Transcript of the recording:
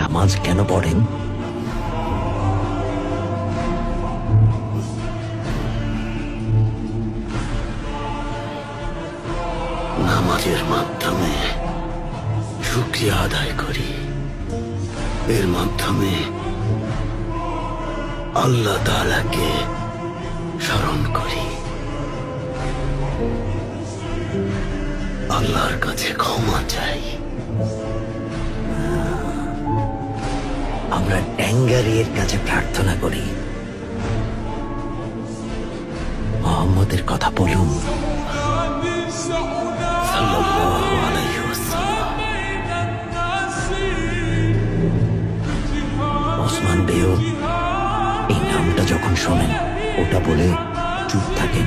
নামাজ কেন পড়েন? নামাজের মাধ্যমে শুকরিয়া আদায় করি, এর মাধ্যমে আল্লাহ তাআলাকে স্মরণ করি, আল্লাহর কাছে ক্ষমা চাই। আমরা ট্যাঙ্গারির কাছে প্রার্থনা করি, মোহাম্মদের কথা বলুন সাল্লাল্লাহু আলাইহি ওয়াসাল্লাম। ওসমান বেও এই নামটা যখন শোনেন ওটা বলে চুপ থাকেন।